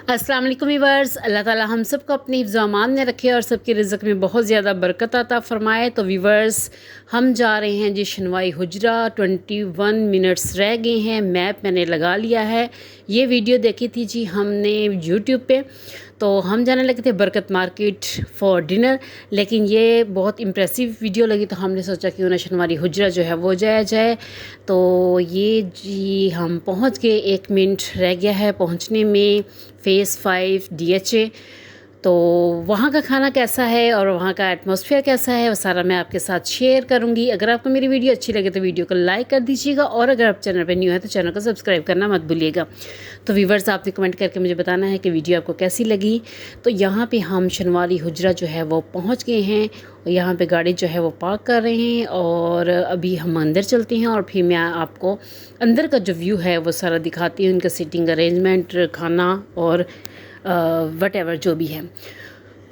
अस्सलाम वालेकुम वीवर्स, अल्लाह ताला हम सबको अपनी हिफ्ज़ अमान में रखे और सबके रिज़्क़ में बहुत ज़्यादा बरकत अता फ़रमाए। तो वीवर्स, हम जा रहे हैं जी शनवाई हुजरा। 21 मिनट्स रह गए हैं, मैप मैंने लगा लिया है। ये वीडियो देखी थी जी हमने यूट्यूब पे, तो हम जाने लगे थे बरकत मार्केट फ़ॉर डिनर, लेकिन ये बहुत इम्प्रेसिव वीडियो लगी तो हमने सोचा कि उन्हें शनवारी हुजरा जो है वो जाया जाए। तो ये जी हम पहुंच गए, 1 मिनट रह गया है पहुंचने में। Phase 5 DHA। तो वहाँ का खाना कैसा है और वहाँ का एटमॉस्फेयर कैसा है वो सारा मैं आपके साथ शेयर करूँगी। अगर आपको मेरी वीडियो अच्छी लगे तो वीडियो को लाइक कर दीजिएगा, और अगर आप चैनल पर न्यू है तो चैनल को सब्सक्राइब करना मत भूलिएगा। तो व्यूवर्स, आपने कमेंट करके मुझे बताना है कि वीडियो आपको कैसी लगी। तो यहाँ पे हम शनवारी हुजरा जो है वो पहुँच गए हैं, यहाँ पे गाड़ी जो है वो पार्क कर रहे हैं, और अभी हम अंदर चलते हैं और फिर मैं आपको अंदर का जो व्यू है वो सारा दिखाती हूँ, इनका सीटिंग अरेंजमेंट, खाना और वटेवर जो भी है।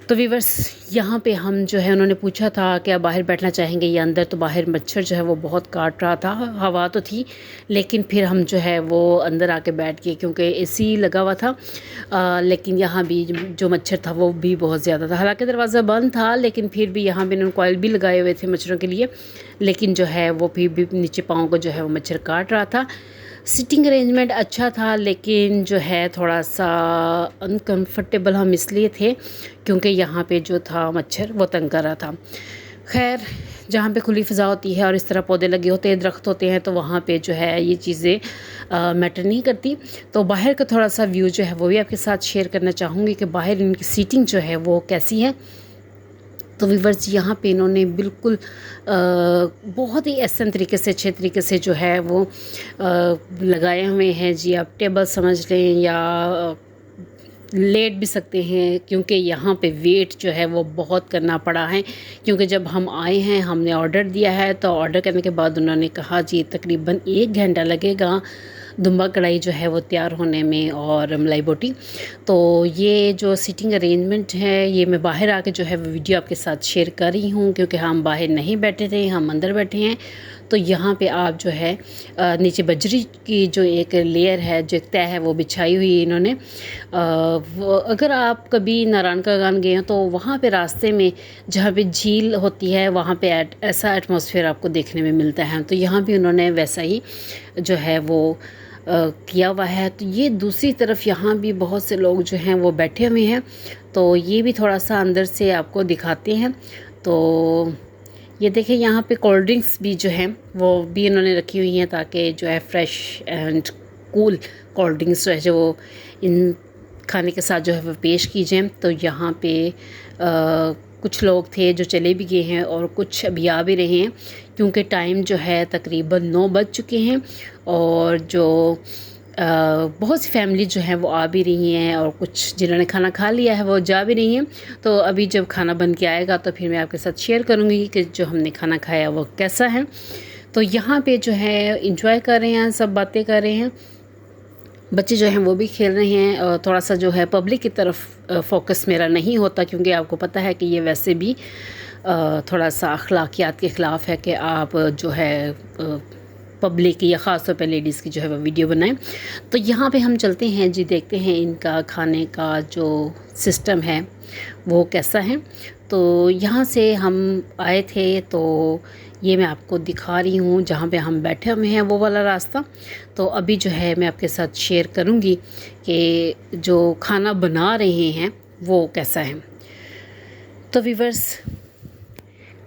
तो व्यूवर्स, यहाँ पे हम जो है उन्होंने पूछा था कि आप बाहर बैठना चाहेंगे या अंदर। तो बाहर मच्छर जो है वो बहुत काट रहा था, हवा तो थी, लेकिन फिर हम जो है वो अंदर आके बैठ गए क्योंकि AC लगा हुआ था। लेकिन यहाँ भी जो मच्छर था वो भी बहुत ज़्यादा था। हालांकि दरवाज़ा बंद था, लेकिन फिर भी यहाँ भी उन्होंने कॉइल भी लगाए हुए थे मच्छरों के लिए, लेकिन जो है वो फिर भी नीचे पाँव को जो है वो मच्छर काट रहा था। सिटिंग अरेंजमेंट अच्छा था, लेकिन जो है थोड़ा सा अनकंफर्टेबल हम इसलिए थे क्योंकि यहाँ पे जो था मच्छर वो तंग कर रहा था। खैर, जहाँ पे खुली फ़िज़ा होती है और इस तरह पौधे लगे होते हैं, दरख्त होते हैं, तो वहाँ पे जो है ये चीज़ें मैटर नहीं करती। तो बाहर का थोड़ा सा व्यू जो है वो भी आपके साथ शेयर करना चाहूँगी कि बाहर इनकी सीटिंग जो है वो कैसी है। तो व्यूवर्स, यहाँ पे इन्होंने बिल्कुल बहुत ही आसान तरीके से, अच्छे तरीके से जो है वो लगाए हुए हैं जी। आप टेबल समझ लें या लेट भी सकते हैं, क्योंकि यहाँ पे वेट जो है वो बहुत करना पड़ा है। क्योंकि जब हम आए हैं हमने ऑर्डर दिया है, तो ऑर्डर करने के बाद उन्होंने कहा जी तकरीबन 1 घंटा लगेगा दुम्बा कढ़ाई जो है वो तैयार होने में और मलाई बोटी। तो ये जो सीटिंग अरेंजमेंट है ये मैं बाहर आके जो है वीडियो आपके साथ शेयर कर रही हूँ, क्योंकि हम बाहर नहीं बैठे थे, हम अंदर बैठे हैं। तो यहाँ पे आप जो है नीचे बजरी की जो एक लेयर है, जो एक तय है, वो बिछाई हुई है इन्होंने। अगर आप कभी नारायण का गान गए हो तो वहाँ पे रास्ते में जहाँ पे झील होती है वहाँ पे ऐसा एटमॉस्फेयर आपको देखने में मिलता है। तो यहाँ भी उन्होंने वैसा ही जो है वो किया हुआ है। तो ये दूसरी तरफ यहाँ भी बहुत से लोग जो हैं वो बैठे हुए हैं, तो ये भी थोड़ा सा अंदर से आपको दिखाते हैं। तो ये देखें, यहाँ पे कोल्ड ड्रिंक्स भी जो हैं वो भी इन्होंने रखी हुई हैं, ताकि जो है fresh and cool cold drinks जो है जो वो इन खाने के साथ जो है वो पेश की जाए। तो यहाँ पे कुछ लोग थे जो चले भी गए हैं और कुछ अभी आ भी रहे हैं, क्योंकि टाइम जो है तकरीबन 9 बज चुके हैं, और जो बहुत सी फैमिली जो है वो आ भी रही हैं, और कुछ जिन्होंने खाना खा लिया है वो जा भी रही हैं। तो अभी जब खाना बन के आएगा तो फिर मैं आपके साथ शेयर करूँगी कि जो हमने खाना खाया वो कैसा है। तो यहाँ पे जो है इंजॉय कर रहे हैं, सब बातें कर रहे हैं, बच्चे जो हैं वो भी खेल रहे हैं। थोड़ा सा जो है पब्लिक की तरफ फोकस मेरा नहीं होता, क्योंकि आपको पता है कि ये वैसे भी थोड़ा सा अखलाकियात के ख़िलाफ़ है कि आप जो है पब्लिक की या ख़ास तौर पे लेडीज़ की जो है वो वीडियो बनाएं। तो यहाँ पे हम चलते हैं जी, देखते हैं इनका खाने का जो सिस्टम है वो कैसा है। तो यहाँ से हम आए थे, तो ये मैं आपको दिखा रही हूँ जहाँ पे हम बैठे हुए हैं वो वाला रास्ता। तो अभी जो है मैं आपके साथ शेयर करूँगी कि जो खाना बना रहे हैं वो कैसा है। तो व्यूवर्स,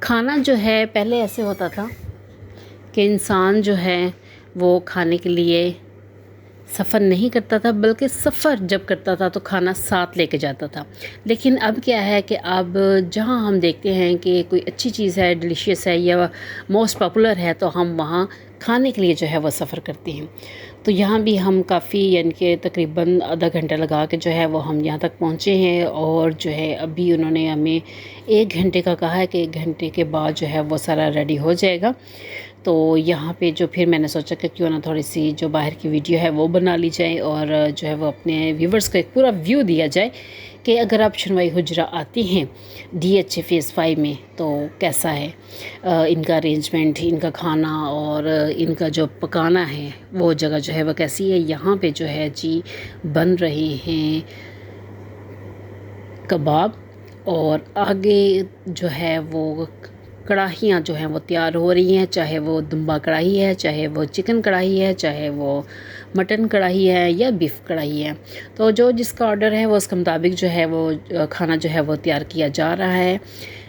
खाना जो है पहले ऐसे होता था कि इंसान जो है वो खाने के लिए सफ़र नहीं करता था, बल्कि सफ़र जब करता था तो खाना साथ लेके जाता था। लेकिन अब क्या है कि अब जहाँ हम देखते हैं कि कोई अच्छी चीज़ है, डिलीशियस है या मोस्ट पॉपुलर है, तो हम वहाँ खाने के लिए जो है वो सफ़र करते हैं। तो यहाँ भी हम काफ़ी, यानी कि तकरीबन आधा घंटा लगा के जो है वो हम यहाँ तक पहुँचे हैं, और जो है अभी उन्होंने हमें 1 घंटे का कहा है कि 1 घंटे के बाद जो है वो सारा रेडी हो जाएगा। तो यहाँ पे जो फिर मैंने सोचा कि क्यों ना थोड़ी सी जो बाहर की वीडियो है वो बना ली जाए, और जो है वो अपने व्यूवर्स को एक पूरा व्यू दिया जाए कि अगर आप शनवाई हुजरा आती हैं DHA फ़ेज़ 5 में तो कैसा है इनका अरेंजमेंट, इनका खाना और इनका जो पकाना है वो जगह जो है वो कैसी है। यहाँ पे जो है जी बन रहे हैं कबाब, और आगे जो है वो कढ़ाइयाँ जो हैं वो तैयार हो रही हैं, चाहे वो दुम्बा कढ़ाई है, चाहे वो चिकन कढ़ाई है, चाहे वो मटन कढ़ाई है या बीफ कढ़ाई है। तो जो जिसका ऑर्डर है वो उसके मुताबिक जो है वो खाना जो है वो तैयार किया जा रहा है।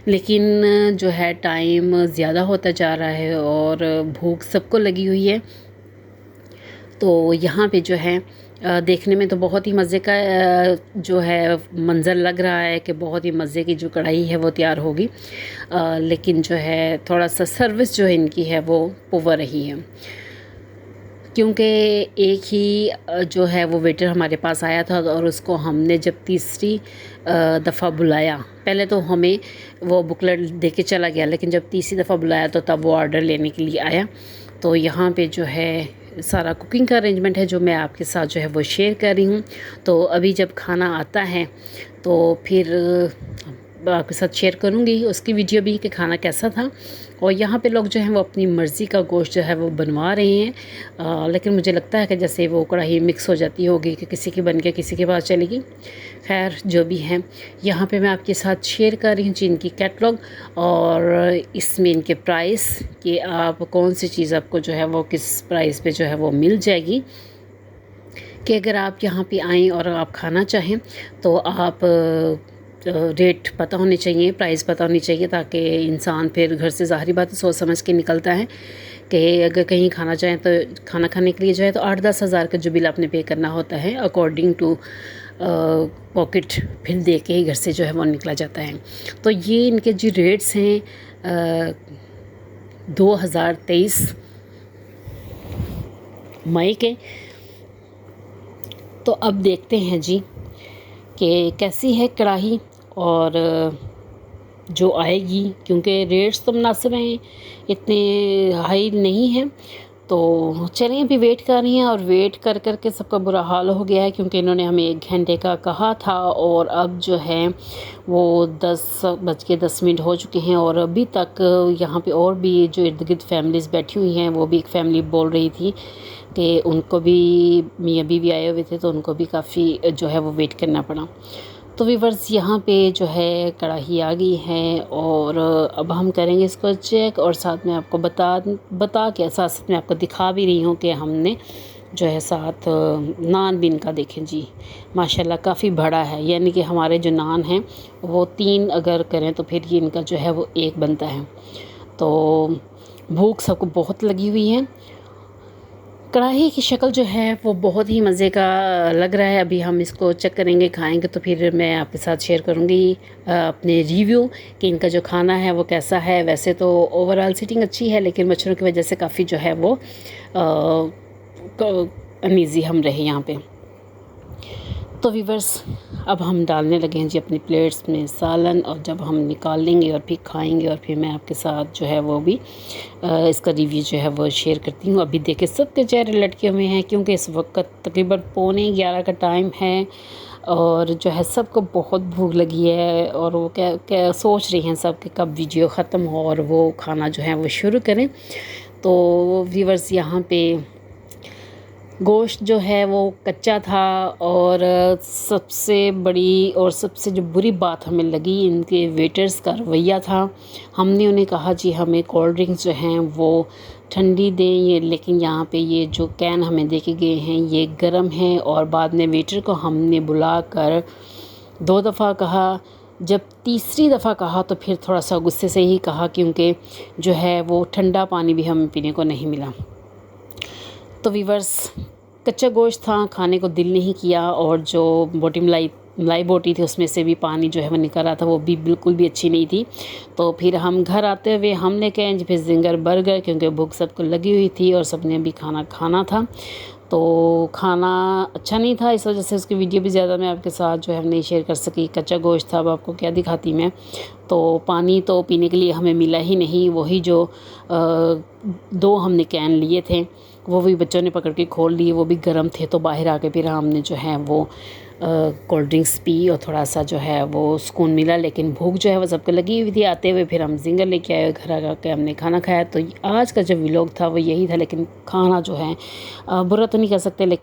लेकिन जो है टाइम ज़्यादा होता जा रहा है और भूख सबको लगी हुई है। तो यहाँ पे जो है देखने में तो बहुत ही मज़े का जो है मंज़र लग रहा है कि बहुत ही मज़े की जो कढ़ाई है वो तैयार होगी, लेकिन जो है थोड़ा सा सर्विस जो है इनकी है वो पुअर रही है, क्योंकि एक ही जो है वो वेटर हमारे पास आया था और उसको हमने जब तीसरी दफ़ा बुलाया, पहले तो हमें वो बुकलेट दे के चला गया, लेकिन जब तीसरी दफ़ा बुलाया तो तब वो ऑर्डर लेने के लिए आया। तो यहाँ पे जो है सारा कुकिंग का अरेंजमेंट है जो मैं आपके साथ जो है वो शेयर कर रही हूँ। तो अभी जब खाना आता है तो फिर आपके साथ शेयर करूँगी उसकी वीडियो भी कि खाना कैसा था। और यहाँ पे लोग जो हैं वो अपनी मर्ज़ी का गोश्त जो है वो बनवा रहे हैं, लेकिन मुझे लगता है कि जैसे वो कढ़ाई मिक्स हो जाती होगी कि किसी की बन के किसी के पास चलेगी। खैर जो भी है, यहाँ पे मैं आपके साथ शेयर कर रही हूँ जिनकी कैटलॉग और इसमें इनके प्राइस कि आप कौन सी चीज़ आपको जो है वो किस प्राइस पे जो है वो मिल जाएगी, कि अगर आप यहाँ पे आएँ और आप खाना चाहें तो आप रेट पता होने चाहिए, प्राइस पता होनी चाहिए, ताकि इंसान फिर घर से ज़ाहिर बात सोच समझ के निकलता है कि अगर कहीं खाना चाहें तो खाना खाने के लिए जो है तो 8-10 हज़ार का जो बिल आपने पे करना होता है अकॉर्डिंग टू पॉकेट, फिर दे के ही घर से जो है वो निकला जाता है। तो ये इनके जो रेट्स हैं 2023 मई के। तो अब देखते हैं जी कि कैसी है कढ़ाई और जो आएगी, क्योंकि रेट्स तो मुनासिब हैं, इतने हाई नहीं हैं। तो चलिए अभी वेट कर रही हैं और वेट कर कर के सबका बुरा हाल हो गया है, क्योंकि इन्होंने हमें 1 घंटे का कहा था और अब जो है वो 10:10 हो चुके हैं और अभी तक यहाँ पे और भी जो इर्द गिर्द फैमिलीज़ बैठी हुई हैं, वो भी एक फैमिली बोल रही थी कि उनको भी मियाँ बीवी आए हुए थे तो उनको भी काफ़ी जो है वो वेट करना पड़ा। तो व्यूअर्स यहाँ पे जो है कढ़ाई आ गई है और अब हम करेंगे इसको चेक, और साथ में आपको बता के साथ में आपको दिखा भी रही हूँ कि हमने जो है साथ नान भी इनका देखें जी माशाल्लाह काफ़ी बड़ा है, यानी कि हमारे जो नान हैं वो 3 अगर करें तो फिर ये इनका जो है वो 1 बनता है। तो भूख सबको बहुत लगी हुई है। कढ़ाई की शक्ल जो है वो बहुत ही मज़े का लग रहा है। अभी हम इसको चेक करेंगे, खाएंगे, तो फिर मैं आपके साथ शेयर करूँगी अपने रिव्यू कि इनका जो खाना है वो कैसा है। वैसे तो ओवरऑल सीटिंग अच्छी है, लेकिन मच्छरों की वजह से काफ़ी जो है वो अनईज़ी हम रहे यहाँ पे। तो व्यूअर्स अब हम डालने लगे हैं जी अपनी प्लेट्स में सालन, और जब हम निकाल लेंगे और फिर खाएंगे और फिर मैं आपके साथ जो है वो भी इसका रिव्यू जो है वो शेयर करती हूँ। अभी देखे सबके चेहरे लटके हुए हैं, क्योंकि इस वक्त तकरीबन 11:15 का टाइम है और जो है सबको बहुत भूख लगी है और वो क्या सोच रही हैं सब कि कब वीडियो ख़त्म हो और वो खाना जो है वो शुरू करें। तो व्यूअर्स यहाँ पे गोश्त जो है वो कच्चा था, और सबसे बड़ी और सबसे जो बुरी बात हमें लगी इनके वेटर्स का रवैया था। हमने उन्हें कहा जी हमें कोल्ड ड्रिंक्स जो हैं वो ठंडी दें, ये लेकिन यहाँ पे ये जो कैन हमें दे के गए हैं ये गर्म है। और बाद में वेटर को हमने बुला कर 2 दफ़ा कहा, जब तीसरी दफ़ा कहा तो फिर थोड़ा सा गुस्से से ही कहा, क्योंकि जो है वो ठंडा पानी भी हमें पीने को नहीं मिला। तो व्यूअर्स कच्चा गोश्त था, खाने को दिल नहीं किया, और जो मलाई बोटी थी उसमें से भी पानी जो है वो निकल रहा था, वो भी बिल्कुल भी अच्छी नहीं थी। तो फिर हम घर आते हुए हमने कहा फिर जिंगर बर्गर, क्योंकि भूख सबको लगी हुई थी और सबने भी खाना था। तो खाना अच्छा नहीं था, इस वजह से उसकी वीडियो भी ज़्यादा मैं आपके साथ जो है नहीं शेयर कर सकी। कच्चा गोश्त था, अब आपको क्या दिखाती मैं। तो पानी तो पीने के लिए हमें मिला ही नहीं, वही जो 2 हमने कैन लिए थे वो भी बच्चों ने पकड़ के खोल लिए, वो भी गर्म थे। तो बाहर आके फिर हमने जो है वो कोल्ड ड्रिंक्स पी और थोड़ा सा जो है वो सुकून मिला, लेकिन भूख जो है वो सबको लगी हुई थी। आते हुए फिर हम जिंगर लेके आए, घर आके हमने खाना खाया। तो आज का जो व्लॉग था वो यही था, लेकिन खाना जो है बुरा तो नहीं कह सकते, लेकिन